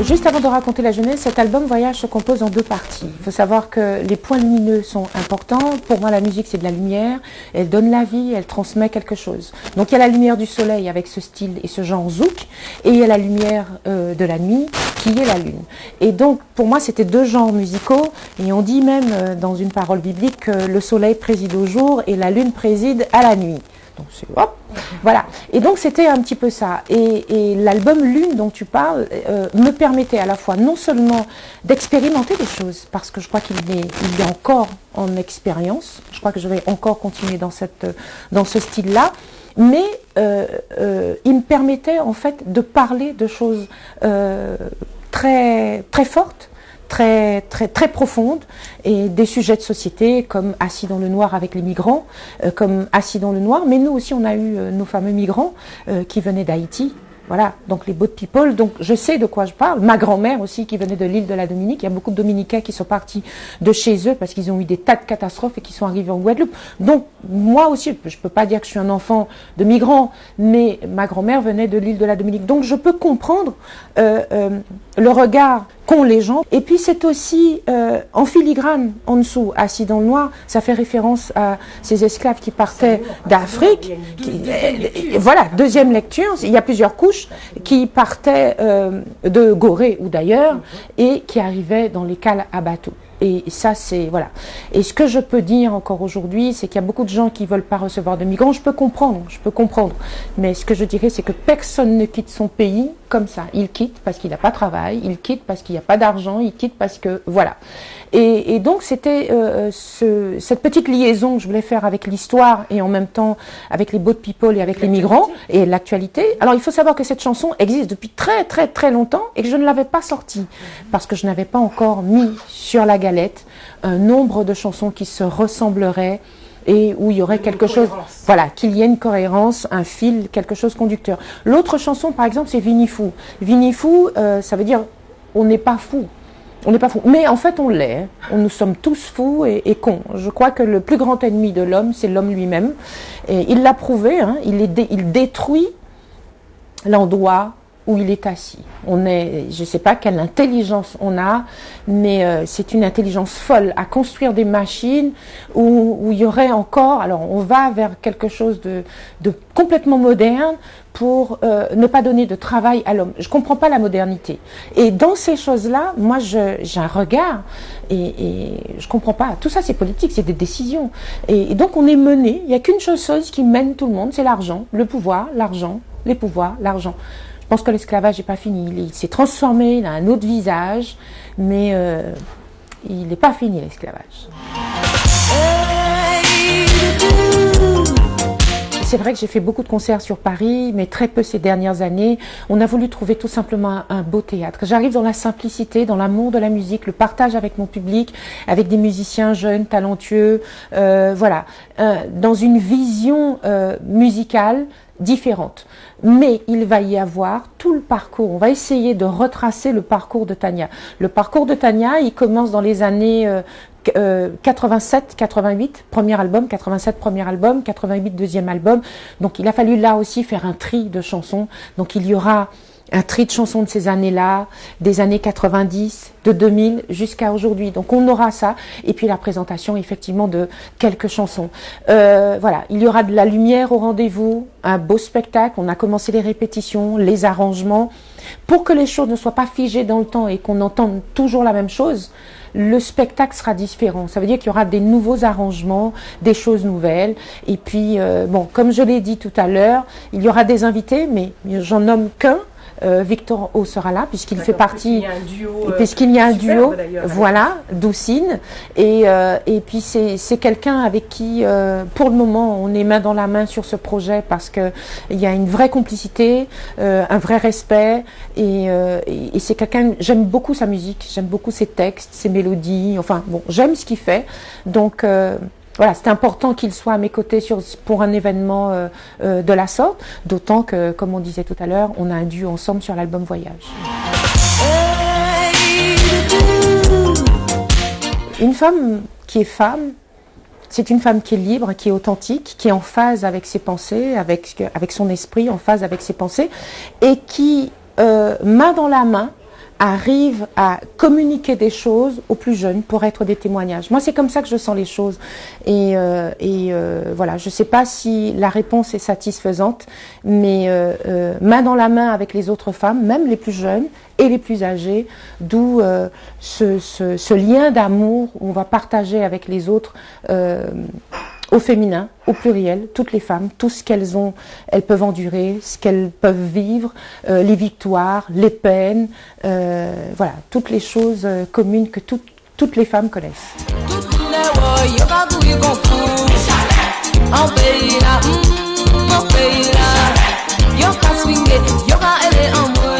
Juste avant de raconter la jeunesse, cet album Voyage se compose en deux parties. Il faut savoir que les points lumineux sont importants. Pour moi, la musique, c'est de la lumière. Elle donne la vie, elle transmet quelque chose. Donc, il y a la lumière du soleil avec ce style et ce genre zouk. Et il y a la lumière de la nuit qui est la lune. Et donc, pour moi, c'était deux genres musicaux. Et on dit même dans une parole biblique que le soleil préside au jour et la lune préside à la nuit. Donc c'est hop, voilà. Et donc c'était un petit peu ça. Et l'album Lune dont tu parles me permettait à la fois non seulement d'expérimenter des choses, parce que je crois qu'il est encore en expérience. Je crois que je vais encore continuer dans ce style-là. Mais il me permettait en fait de parler de choses très très fortes, très profonde, et des sujets de société comme Assis dans le noir avec les migrants, comme Assis dans le noir, mais nous aussi on a eu nos fameux migrants qui venaient d'Haïti. Voilà, donc les boat people, donc je sais de quoi je parle. Ma grand-mère aussi qui venait de l'île de la Dominique. Il y a beaucoup de Dominicains qui sont partis de chez eux parce qu'ils ont eu des tas de catastrophes et qui sont arrivés en Guadeloupe. Donc moi aussi, je peux pas dire que je suis un enfant de migrants, mais ma grand-mère venait de l'île de la Dominique. Donc je peux comprendre le regard qu'ont les gens. Et puis c'est aussi en filigrane en dessous, Assis dans le noir, ça fait référence à ces esclaves qui partaient d'Afrique. Voilà, deuxième lecture, il y a plusieurs couches, qui partaient de Gorée ou d'ailleurs et qui arrivaient dans les cales à bateau. Et ça, c'est, voilà. Et ce que je peux dire encore aujourd'hui, c'est qu'il y a beaucoup de gens qui veulent pas recevoir de migrants. Je peux comprendre. Mais ce que je dirais, c'est que personne ne quitte son pays comme ça. Il quitte parce qu'il n'a pas de travail, il quitte parce qu'il n'y a pas d'argent, il quitte parce que, voilà. Et donc, c'était cette petite liaison que je voulais faire avec l'histoire et en même temps avec les boat people et avec les migrants et l'actualité. Alors, il faut savoir que cette chanson existe depuis très, très, très longtemps et que je ne l'avais pas sortie parce que je n'avais pas encore mis sur la galette un nombre de chansons qui se ressembleraient et où il y aurait quelque chose, voilà, qu'il y ait une cohérence, un fil, quelque chose conducteur. L'autre chanson, par exemple, c'est Vinifou. Vinifou, ça veut dire on n'est pas fou. On n'est pas fou. Mais en fait, on l'est. Nous sommes tous fous et cons. Je crois que le plus grand ennemi de l'homme, c'est l'homme lui-même. Et il l'a prouvé, hein, il détruit l'endroit où il est assis. Je ne sais pas quelle intelligence on a, mais c'est une intelligence folle à construire des machines où il y aurait encore, alors on va vers quelque chose de complètement moderne pour ne pas donner de travail à l'homme. Je comprends pas la modernité. Et dans ces choses-là, moi j'ai un regard et je comprends pas. Tout ça c'est politique, c'est des décisions. Et donc on est mené, il n'y a qu'une chose qui mène tout le monde, c'est l'argent, le pouvoir, l'argent, les pouvoirs, l'argent. Je pense que l'esclavage n'est pas fini. Il s'est transformé, il a un autre visage, mais il n'est pas fini l'esclavage. C'est vrai que j'ai fait beaucoup de concerts sur Paris, mais très peu ces dernières années. On a voulu trouver tout simplement un beau théâtre. J'arrive dans la simplicité, dans l'amour de la musique, le partage avec mon public, avec des musiciens jeunes, talentueux, voilà, dans une vision musicale différente. Mais il va y avoir tout le parcours. On va essayer de retracer le parcours de Tania. Le parcours de Tania, il commence dans les années 87, 88, premier album, 87, premier album, 88, deuxième album. Donc il a fallu là aussi faire un tri de chansons. Donc il y aura un tri de chansons de ces années-là, des années 90, de 2000 jusqu'à aujourd'hui. Donc on aura ça. Et puis la présentation effectivement de quelques chansons. Voilà, il y aura de la lumière au rendez-vous, un beau spectacle. On a commencé les répétitions, les arrangements. Pour que les choses ne soient pas figées dans le temps et qu'on entende toujours la même chose, le spectacle sera différent. Ça veut dire qu'il y aura des nouveaux arrangements, des choses nouvelles. Et puis, bon, comme je l'ai dit tout à l'heure, il y aura des invités, mais j'en nomme qu'un. Victor O sera là puisqu'il fait partie, puisqu'il y a un duo, voilà, Doucine, et puis c'est quelqu'un avec qui pour le moment on est main dans la main sur ce projet parce que il y a une vraie complicité, un vrai respect, et c'est quelqu'un, j'aime beaucoup sa musique, j'aime beaucoup ses textes, ses mélodies, enfin bon, j'aime ce qu'il fait, donc voilà, c'est important qu'il soit à mes côtés pour un événement de la sorte, d'autant que, comme on disait tout à l'heure, on a un duo ensemble sur l'album Voyage. Une femme qui est femme, c'est une femme qui est libre, qui est authentique, qui est en phase avec ses pensées, avec son esprit, en phase avec ses pensées, et qui, main dans la main, arrive à communiquer des choses aux plus jeunes pour être des témoignages. Moi, c'est comme ça que je sens les choses. Et voilà, je ne sais pas si la réponse est satisfaisante, mais main dans la main avec les autres femmes, même les plus jeunes et les plus âgées, d'où ce lien d'amour où on va partager avec les autres au féminin, au pluriel, toutes les femmes, tout ce qu'elles ont, elles peuvent endurer, ce qu'elles peuvent vivre, les victoires, les peines, voilà, toutes les choses communes que toutes les femmes connaissent. Yoga swing it, yoga ele